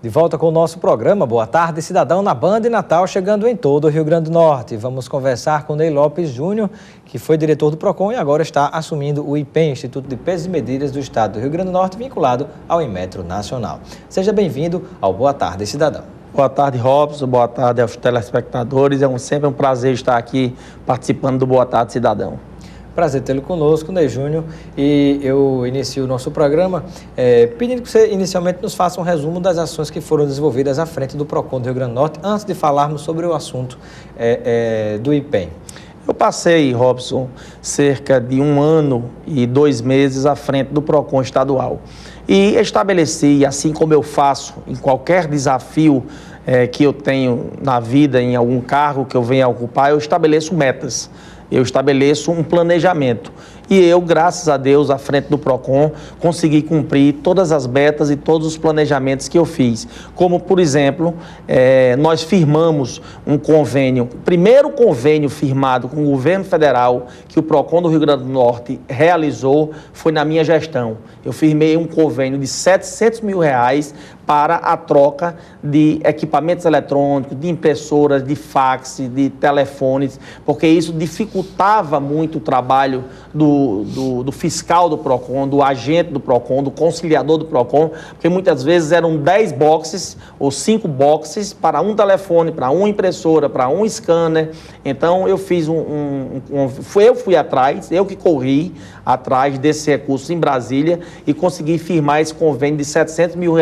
De volta com o nosso programa, Boa Tarde Cidadão, na Band e Natal, chegando em todo o Rio Grande do Norte. Vamos conversar com Ney Lopes Júnior, que foi diretor do PROCON e agora está assumindo o IPEM, Instituto de Pesos e Medidas do Estado do Rio Grande do Norte, vinculado ao Inmetro Nacional. Seja bem-vindo ao Boa Tarde Cidadão. Boa tarde, Robson. Boa tarde aos telespectadores. Sempre um prazer estar aqui participando do Boa Tarde Cidadão. Prazer tê-lo conosco, Ney Júnior, e eu inicio o nosso programa pedindo que você inicialmente nos faça um resumo das ações que foram desenvolvidas à frente do PROCON do Rio Grande do Norte, antes de falarmos sobre o assunto do IPEM. Eu passei, Robson, cerca de 1 ano e 2 meses à frente do PROCON estadual e estabeleci, assim como eu faço em qualquer desafio que eu tenho na vida, em algum cargo que eu venha a ocupar, eu estabeleço metas. Eu estabeleço um planejamento e eu, graças a Deus, à frente do PROCON, consegui cumprir todas as metas e todos os planejamentos que eu fiz. Como, por exemplo, nós firmamos um convênio, o primeiro convênio firmado com o governo federal que o PROCON do Rio Grande do Norte realizou foi na minha gestão. Eu firmei um convênio de R$700 mil para a troca de equipamentos eletrônicos, de impressoras, de fax, de telefones, porque isso dificultava muito o trabalho do fiscal do PROCON, do agente do PROCON, do conciliador do PROCON, porque muitas vezes eram 10 boxes ou 5 boxes para um telefone, para uma impressora, para um scanner. Então eu fiz eu fui atrás, eu que corri atrás desses recursos em Brasília e consegui firmar esse convênio de R$700 mil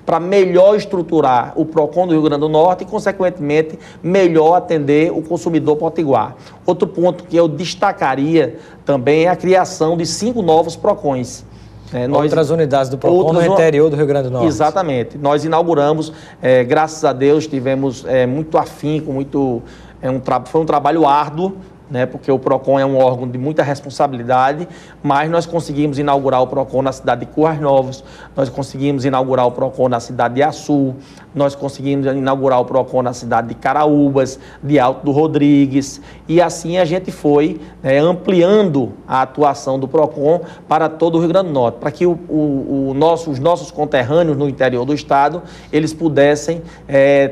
para melhor estruturar o PROCON do Rio Grande do Norte e, consequentemente, melhor atender o consumidor potiguar. Outro ponto que eu destacaria também é a criação de 5 novos PROCONs. Outras unidades do PROCON no interior do Rio Grande do Norte. Exatamente. Nós inauguramos, graças a Deus, tivemos muito afinco, foi um trabalho árduo, porque o PROCON é um órgão de muita responsabilidade, mas nós conseguimos inaugurar o PROCON na cidade de Currais Novos, nós conseguimos inaugurar o PROCON na cidade de Açu, nós conseguimos inaugurar o PROCON na cidade de Caraúbas, de Alto do Rodrigues, e assim a gente foi ampliando a atuação do PROCON para todo o Rio Grande do Norte, para que os nossos conterrâneos no interior do estado, eles pudessem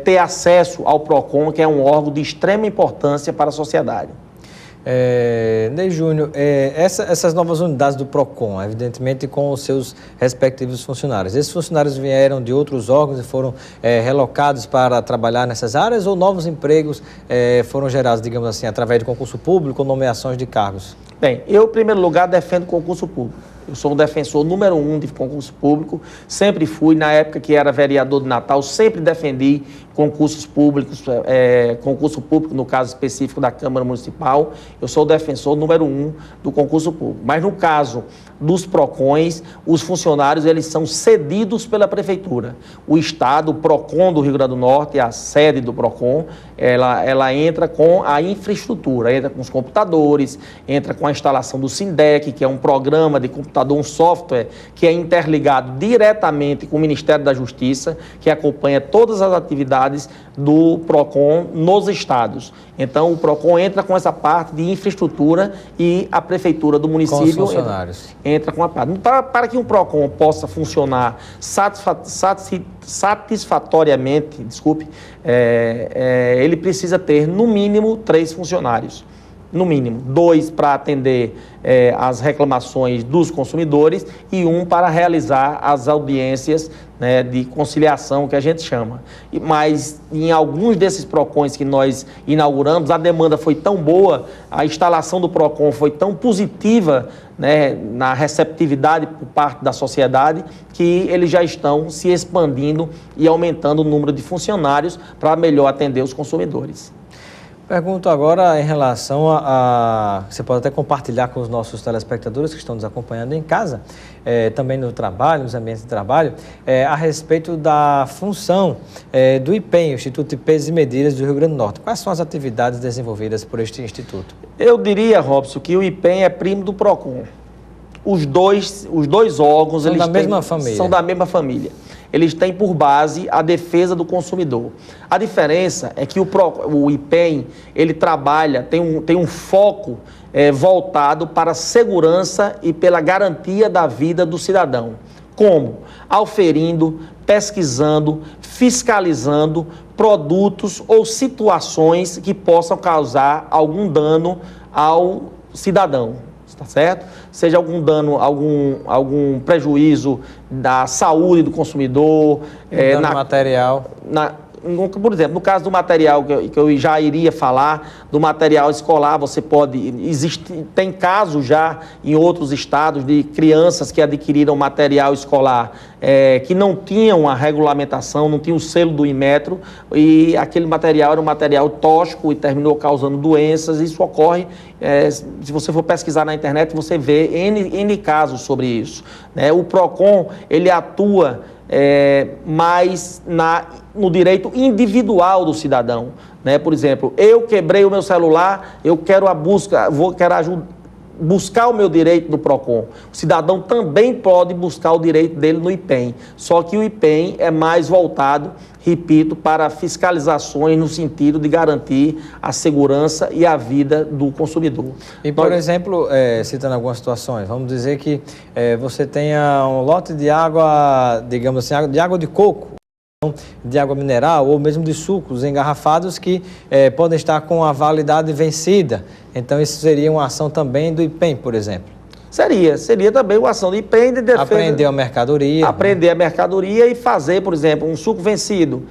ter acesso ao PROCON, que é um órgão de extrema importância para a sociedade. Ney Júnior, essas novas unidades do PROCON, evidentemente com os seus respectivos funcionários, esses funcionários vieram de outros órgãos e foram relocados para trabalhar nessas áreas ou novos empregos foram gerados, digamos assim, através de concurso público ou nomeações de cargos? Bem, eu, em primeiro lugar, defendo concurso público. Eu sou um defensor número 1 de concurso público, sempre fui, na época que era vereador de Natal, sempre defendi concursos públicos, concurso público, no caso específico da Câmara Municipal, eu sou o defensor número 1 do concurso público. Mas no caso dos PROCONs, os funcionários, eles são cedidos pela Prefeitura. O Estado, o PROCON do Rio Grande do Norte, a sede do PROCON, ela entra com a infraestrutura, entra com os computadores, entra com a instalação do SINDEC, que é um programa de computador, um software que é interligado diretamente com o Ministério da Justiça, que acompanha todas as atividades do PROCON nos estados. Então, o PROCON entra com essa parte de infraestrutura e a Prefeitura do município entra com a parte. Para que um PROCON possa funcionar satisfatoriamente, ele precisa ter, no mínimo, 3 funcionários. No mínimo, 2 para atender as reclamações dos consumidores e 1 para realizar as audiências de conciliação, que a gente chama. Mas em alguns desses PROCONs que nós inauguramos, a demanda foi tão boa, a instalação do PROCON foi tão positiva na receptividade por parte da sociedade, que eles já estão se expandindo e aumentando o número de funcionários para melhor atender os consumidores. Pergunto agora em relação você pode até compartilhar com os nossos telespectadores que estão nos acompanhando em casa, também no trabalho, nos ambientes de trabalho, a respeito da função do IPEM, o Instituto de Pesos e Medidas do Rio Grande do Norte. Quais são as atividades desenvolvidas por este instituto? Eu diria, Robson, que o IPEM é primo do PROCON. Os dois órgãos são da mesma família. Eles têm por base a defesa do consumidor. A diferença é que o IPEM, ele trabalha, tem um foco voltado para a segurança e pela garantia da vida do cidadão. Como? Auferindo, pesquisando, fiscalizando produtos ou situações que possam causar algum dano ao cidadão, tá certo? Seja algum dano, algum prejuízo da saúde do consumidor. Dano material. Por exemplo, no caso do material que eu já iria falar, do material escolar, você pode... Tem casos já em outros estados de crianças que adquiriram material escolar que não tinham a regulamentação, não tinham o selo do Inmetro, e aquele material era um material tóxico e terminou causando doenças. Isso ocorre, se você for pesquisar na internet, você vê N casos sobre isso, né? O PROCON, ele atua mais no direito individual do cidadão, né? Por exemplo, eu quebrei o meu celular, eu quero buscar o meu direito no PROCON. O cidadão também pode buscar o direito dele no IPEM, só que o IPEM é mais voltado, repito, para fiscalizações no sentido de garantir a segurança e a vida do consumidor. E, por exemplo, citando algumas situações, vamos dizer que você tenha um lote de água, digamos assim, de água de coco, de água mineral ou mesmo de sucos engarrafados que podem estar com a validade vencida. Então, isso seria uma ação também do IPEM, por exemplo? Seria também uma ação do IPEM de defesa. Apreender a mercadoria. Apreender a mercadoria e fazer, por exemplo, um suco vencido.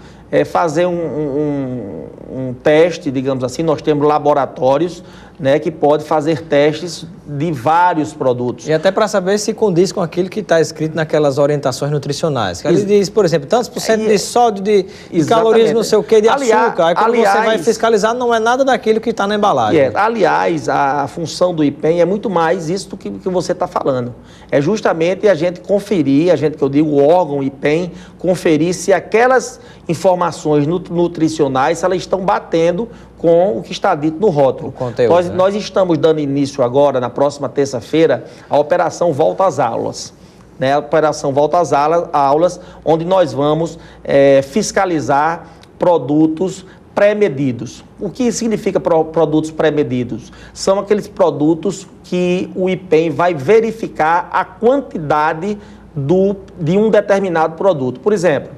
Fazer um teste, digamos assim. Nós temos laboratórios, né, que pode fazer testes de vários produtos. E até para saber se condiz com aquilo que está escrito naquelas orientações nutricionais. Que ali diz, por exemplo, tantos por cento de sódio, de calorias, não sei o que, de açúcar. Aí quando você vai fiscalizar, não é nada daquilo que está na embalagem. Aliás, a função do IPEM é muito mais isso do que você está falando. É justamente a gente conferir, que eu digo o órgão IPEM, conferir se aquelas informações nutricionais, se elas estão batendo com o que está dito no rótulo. Nós estamos dando início agora, na próxima terça-feira, à Operação Volta às Aulas. Né? A Operação Volta às Aulas, onde nós vamos fiscalizar produtos pré-medidos. O que significa produtos pré-medidos? São aqueles produtos que o IPEM vai verificar a quantidade de um determinado produto. Por exemplo,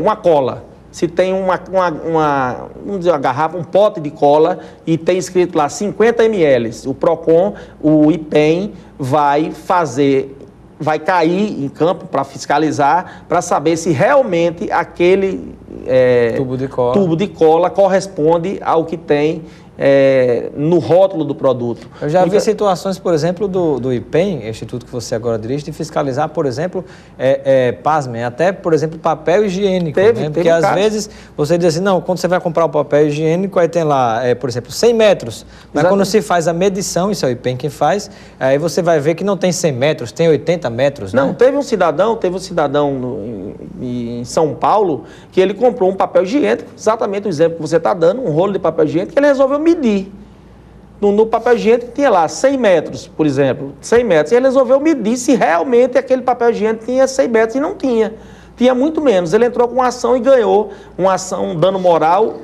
uma cola. Se tem vamos dizer, uma garrafa, um pote de cola e tem escrito lá 50 ml, o PROCON, o IPEM vai cair em campo para fiscalizar, para saber se realmente aquele tubo de cola corresponde ao que tem no rótulo do produto. Eu já vi situações, por exemplo, do IPEM, instituto que você agora dirige, de fiscalizar, por exemplo, pasmem, até, por exemplo, papel higiênico. Porque às vezes você diz assim, não, quando você vai comprar o papel higiênico, aí tem lá, por exemplo, 100 metros. Mas exatamente, quando se faz a medição, isso é o IPEM quem faz, aí você vai ver que não tem 100 metros, tem 80 metros. Não, né? teve um cidadão em São Paulo que ele comprou um papel higiênico, exatamente o exemplo que você está dando, um rolo de papel higiênico, que ele resolveu medir. No papel higiênico tinha lá 100 metros, por exemplo, 100 metros. E ele resolveu medir se realmente aquele papel higiênico tinha 100 metros e não tinha. Tinha muito menos. Ele entrou com uma ação e ganhou uma ação, um dano moral,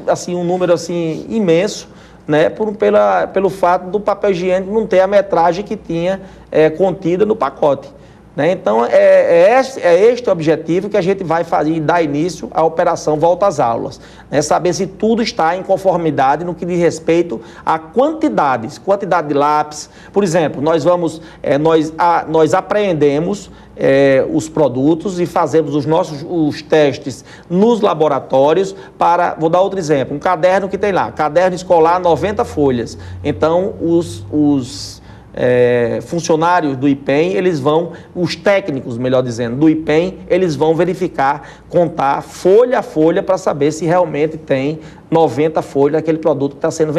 assim, um número assim, imenso, né, pelo fato do papel higiênico não ter a metragem que tinha contida no pacote. Né? Então, este o objetivo que a gente vai fazer e dar início à Operação Volta às Aulas. Né? Saber se tudo está em conformidade no que diz respeito a quantidade de lápis. Por exemplo, nós apreendemos os produtos e fazemos os testes nos laboratórios para, vou dar outro exemplo, um caderno que tem lá, caderno escolar 90 folhas. Então, os funcionários do IPEM, os técnicos, melhor dizendo, do IPEM, eles vão verificar, contar folha a folha para saber se realmente tem 90 folhas daquele produto que está sendo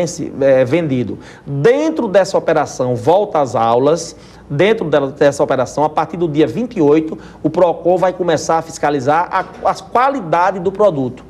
vendido. Dentro dessa operação Volta às Aulas, dessa operação, a partir do dia 28, o PROCON vai começar a fiscalizar a qualidade do produto.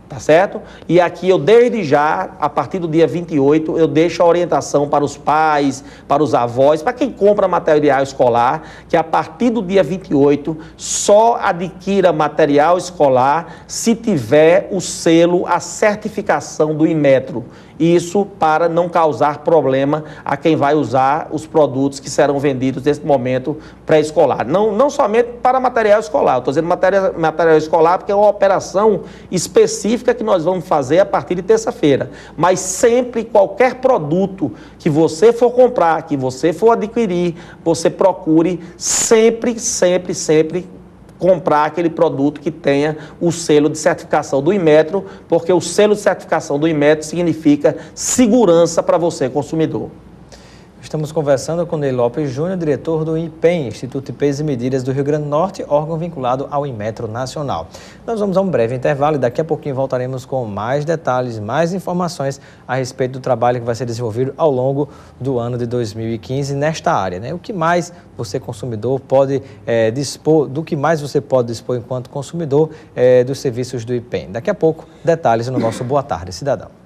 Tá certo? E aqui eu, desde já, a partir do dia 28, eu deixo a orientação para os pais, para os avós, para quem compra material escolar, que a partir do dia 28, só adquira material escolar se tiver o selo, a certificação do Inmetro. Isso para não causar problema a quem vai usar os produtos que serão vendidos nesse momento pré-escolar. Não somente para material escolar, estou dizendo material escolar porque é uma operação específica que nós vamos fazer a partir de terça-feira. Mas sempre, qualquer produto que você for comprar, que você for adquirir, você procure sempre comprar aquele produto que tenha o selo de certificação do Inmetro, porque o selo de certificação do Inmetro significa segurança para você, consumidor. Estamos conversando com Ney Lopes Júnior, diretor do IPEM, Instituto de Pesos e Medidas do Rio Grande do Norte, órgão vinculado ao Inmetro Nacional. Nós vamos a um breve intervalo e daqui a pouquinho voltaremos com mais detalhes, mais informações a respeito do trabalho que vai ser desenvolvido ao longo do ano de 2015 nesta área, né? O que mais você, consumidor, pode dispor, do que mais você pode dispor enquanto consumidor dos serviços do IPEM. Daqui a pouco, detalhes no nosso Boa Tarde, Cidadão.